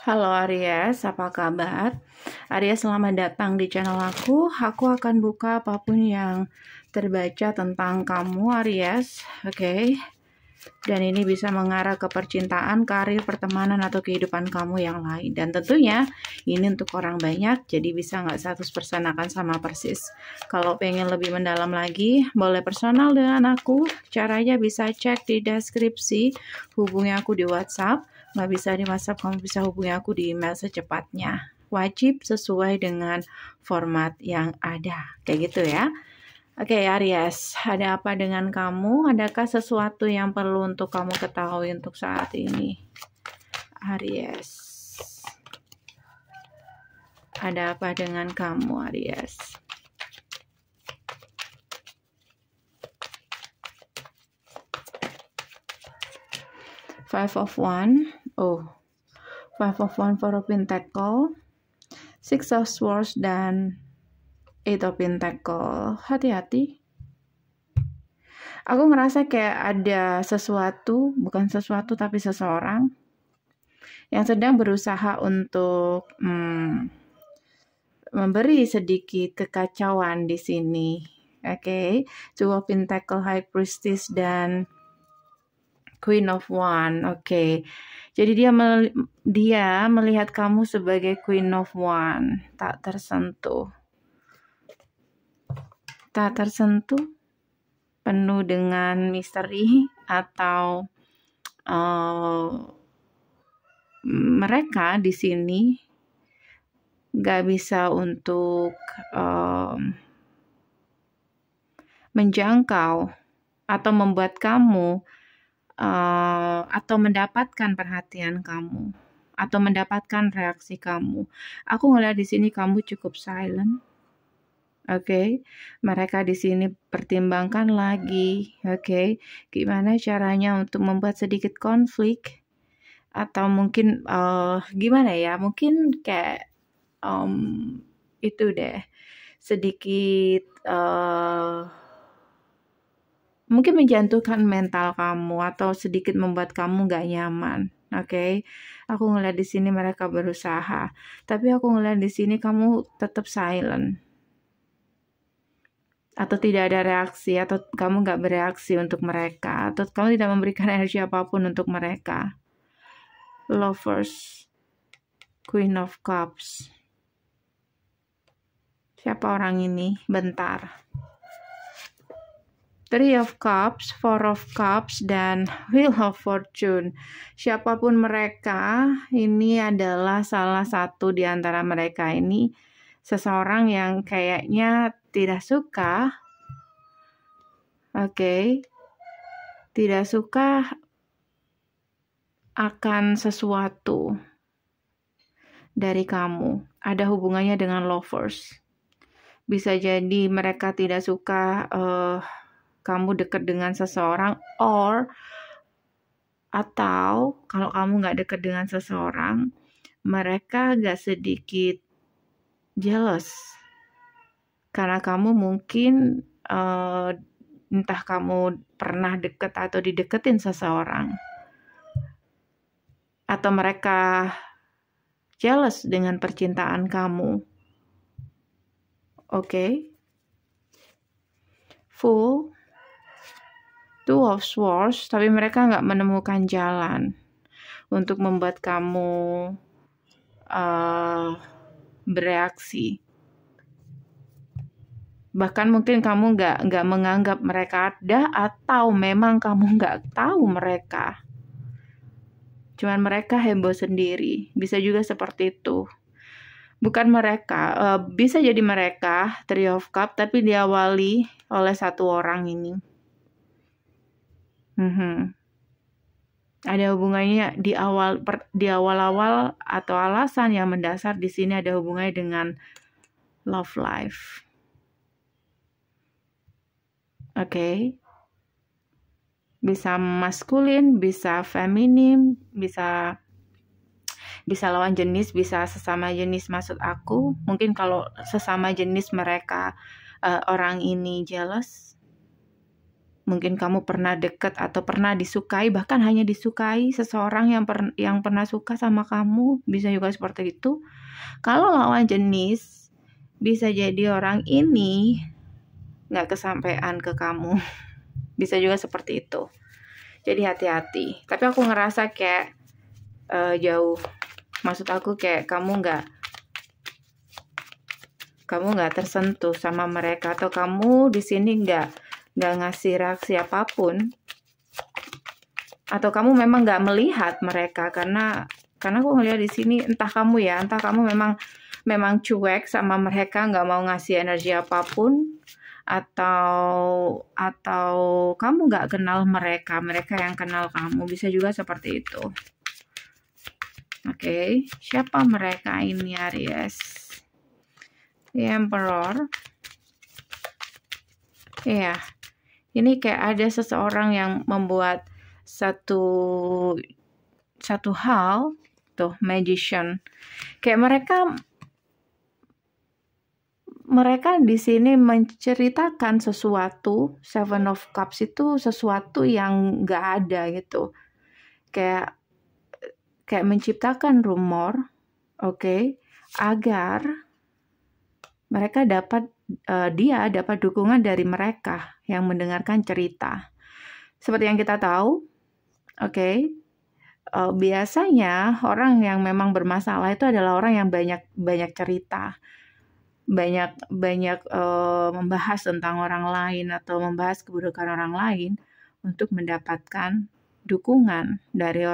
Halo Aries, apa kabar? Aries, selamat datang di channel aku. Aku akan buka apapun yang terbaca tentang kamu Aries, oke? Dan ini bisa mengarah ke percintaan, karir, pertemanan, atau kehidupan kamu yang lain. Dan tentunya ini untuk orang banyak, jadi bisa nggak 100% akan sama persis. Kalau pengen lebih mendalam lagi, boleh personal dengan aku. Caranya bisa cek di deskripsi, hubungi aku di WhatsApp. Nggak bisa di WhatsApp, kamu bisa hubungi aku di email secepatnya. Wajib sesuai dengan format yang ada. Kayak gitu ya. Oke, Aries, ada apa dengan kamu? Adakah sesuatu yang perlu untuk kamu ketahui untuk saat ini? Aries. Ada apa dengan kamu, Aries? Five of Wands. Oh. Five of Wands for a Pentacle. Six of Swords dan Eight of Pentacle. Hati-hati. Aku ngerasa kayak ada sesuatu, bukan sesuatu tapi seseorang yang sedang berusaha untuk memberi sedikit kekacauan di sini. Oke. Two of Pentacle, High Priestess dan Queen of Wands. Oke. Jadi dia melihat kamu sebagai Queen of Wands, tak tersentuh. Tak tersentuh, penuh dengan misteri, atau mereka di sini gak bisa untuk menjangkau atau membuat kamu atau mendapatkan perhatian kamu atau mendapatkan reaksi kamu. Aku ngeliat di sini kamu cukup silent. Oke, mereka di sini pertimbangkan lagi, oke, gimana caranya untuk membuat sedikit konflik, atau mungkin gimana ya, mungkin kayak itu deh, sedikit mungkin menjatuhkan mental kamu atau sedikit membuat kamu gak nyaman, oke. Aku ngeliat di sini mereka berusaha, tapi aku ngeliat di sini kamu tetap silent. Atau tidak ada reaksi, atau kamu nggak bereaksi untuk mereka, atau kamu tidak memberikan energi apapun untuk mereka. Lovers, Queen of Cups. Siapa orang ini? Bentar. Three of Cups, Four of Cups, dan Wheel of Fortune. Siapapun mereka, ini adalah salah satu di antara mereka ini seseorang yang kayaknya tidak suka, tidak suka akan sesuatu dari kamu. Ada hubungannya dengan lovers. Bisa jadi mereka tidak suka kamu dekat dengan seseorang, atau kalau kamu nggak dekat dengan seseorang, mereka agak sedikit jealous. Karena kamu mungkin entah kamu pernah deket atau dideketin seseorang, atau mereka jealous dengan percintaan kamu. Oke. Fool, Two of Swords, tapi mereka nggak menemukan jalan untuk membuat kamu bereaksi. Bahkan mungkin kamu nggak menganggap mereka ada, atau memang kamu nggak tahu mereka. Cuman mereka heboh sendiri. Bisa juga seperti itu. Bukan mereka, bisa jadi mereka Three of Cups, tapi diawali oleh satu orang ini. Ada hubungannya di awal-awal, atau alasan yang mendasar di sini ada hubungannya dengan love life. Oke. Bisa maskulin, bisa feminim, bisa lawan jenis, bisa sesama jenis. Maksud aku, mungkin kalau sesama jenis mereka orang ini jealous, Mungkin kamu pernah deket atau pernah disukai, bahkan hanya disukai seseorang yang pernah suka sama kamu, bisa juga seperti itu. Kalau lawan jenis, bisa jadi orang ini nggak kesampaian ke kamu. Bisa juga seperti itu. Jadi hati-hati. Tapi aku ngerasa kayak jauh. Maksud aku kayak kamu nggak tersentuh sama mereka, atau kamu di sini nggak ngasih reaksi apapun, atau kamu memang nggak melihat mereka karena aku ngelihat di sini entah kamu memang cuek sama mereka, nggak mau ngasih energi apapun, atau kamu nggak kenal mereka yang kenal kamu. Bisa juga seperti itu. Oke, siapa mereka ini, Aries? The Emperor. Iya, ini kayak ada seseorang yang membuat satu hal, tuh Magician. Kayak mereka di sini menceritakan sesuatu. Seven of Cups itu sesuatu yang nggak ada gitu. Kayak menciptakan rumor, oke, agar mereka dia dapat dukungan dari mereka yang mendengarkan cerita. Seperti yang kita tahu, oke, biasanya orang yang memang bermasalah itu adalah orang yang banyak cerita, banyak membahas tentang orang lain atau membahas keburukan orang lain untuk mendapatkan dukungan dari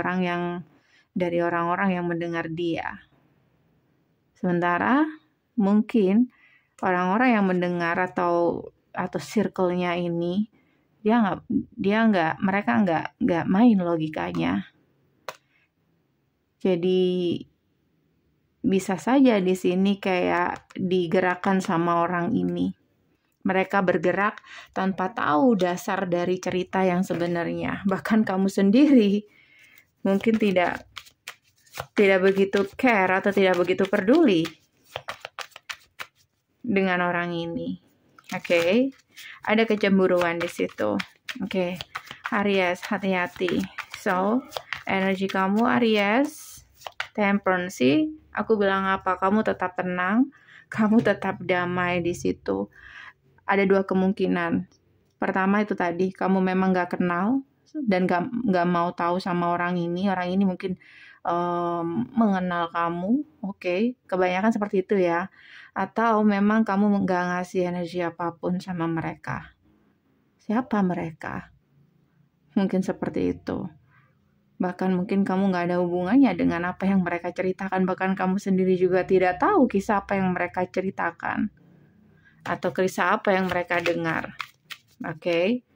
orang-orang yang mendengar dia. Sementara mungkin orang-orang yang mendengar atau circle-nya ini mereka nggak main logikanya. Jadi bisa saja di sini kayak digerakkan sama orang ini. Mereka bergerak tanpa tahu dasar dari cerita yang sebenarnya. Bahkan kamu sendiri mungkin tidak begitu care atau tidak begitu peduli dengan orang ini. Oke. Ada kecemburuan di situ. Oke. Aries, hati-hati. So, energi kamu Aries, Temperance sih. Aku bilang apa? Kamu tetap tenang, kamu tetap damai di situ. Ada dua kemungkinan. Pertama itu tadi, kamu memang gak kenal dan gak mau tahu sama orang ini. Orang ini mungkin mengenal kamu, oke. Kebanyakan seperti itu ya. Atau memang kamu gak ngasih energi apapun sama mereka. Siapa mereka? Mungkin seperti itu. Bahkan mungkin kamu gak ada hubungannya dengan apa yang mereka ceritakan. Bahkan kamu sendiri juga tidak tahu kisah apa yang mereka ceritakan. Atau kisah apa yang mereka dengar. Oke.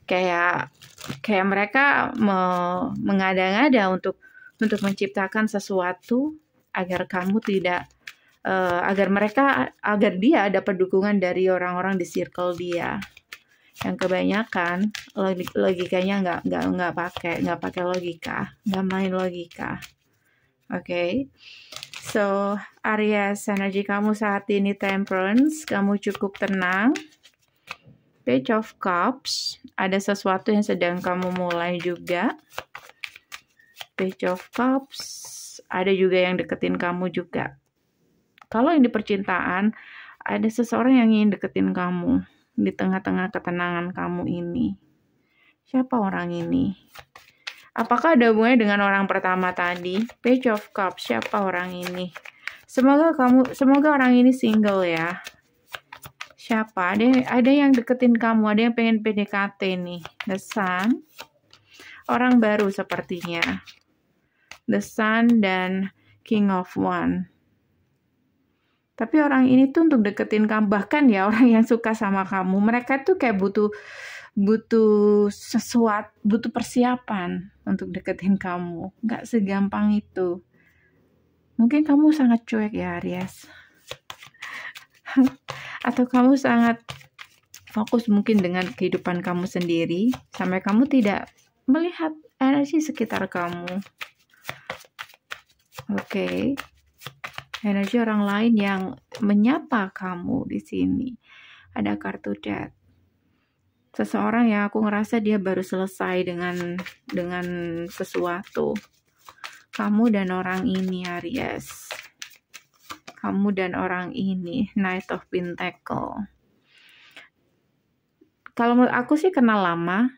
Kayak mereka mengada-ngada untuk menciptakan sesuatu agar kamu tidak agar dia dapat dukungan dari orang-orang di circle dia. Yang kebanyakan logikanya nggak pakai logika, nggak main logika. Oke. So, Aries, energi kamu saat ini Temperance, kamu cukup tenang. Page of Cups, ada sesuatu yang sedang kamu mulai juga. Page of Cups, ada juga yang deketin kamu juga. Kalau yang di percintaan, ada seseorang yang ingin deketin kamu di tengah-tengah ketenangan kamu ini. Siapa orang ini? Apakah ada hubungannya dengan orang pertama tadi? Page of Cups, siapa orang ini? Semoga orang ini single ya. Siapa? Ada yang deketin kamu, ada yang pengen PDKT nih. The Sun. Orang baru sepertinya. The Sun dan King of Wands. Tapi orang ini tuh untuk deketin kamu, bahkan ya orang yang suka sama kamu, mereka tuh kayak butuh sesuatu, butuh persiapan untuk deketin kamu. Gak segampang itu. Mungkin kamu sangat cuek ya Aries. Atau kamu sangat fokus mungkin dengan kehidupan kamu sendiri, sampai kamu tidak melihat energi sekitar kamu. Oke. Energi orang lain yang menyapa kamu di sini. Ada kartu Death. Seseorang yang aku ngerasa dia baru selesai dengan sesuatu. Kamu dan orang ini, Aries. Kamu dan orang ini, Knight of Pentacle. Kalau menurut aku sih kenal lama,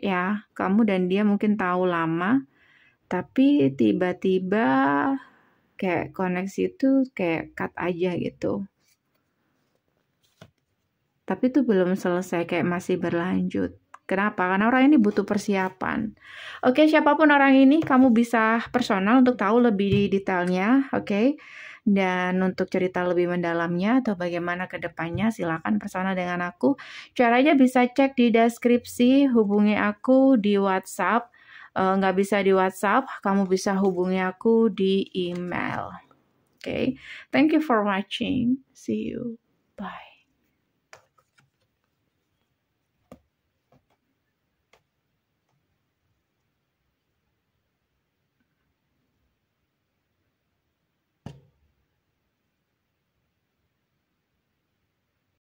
ya. Kamu dan dia mungkin tahu lama, tapi tiba-tiba kayak koneksi itu kayak cut aja gitu. Tapi itu belum selesai, kayak masih berlanjut. Kenapa? Karena orang ini butuh persiapan. Oke, siapapun orang ini, kamu bisa personal untuk tahu lebih detailnya, oke? Dan untuk cerita lebih mendalamnya atau bagaimana ke depannya, silakan personal dengan aku. Caranya bisa cek di deskripsi, hubungi aku di WhatsApp. Nggak bisa di WhatsApp, kamu bisa hubungi aku di email. Oke, thank you for watching. See you. Bye.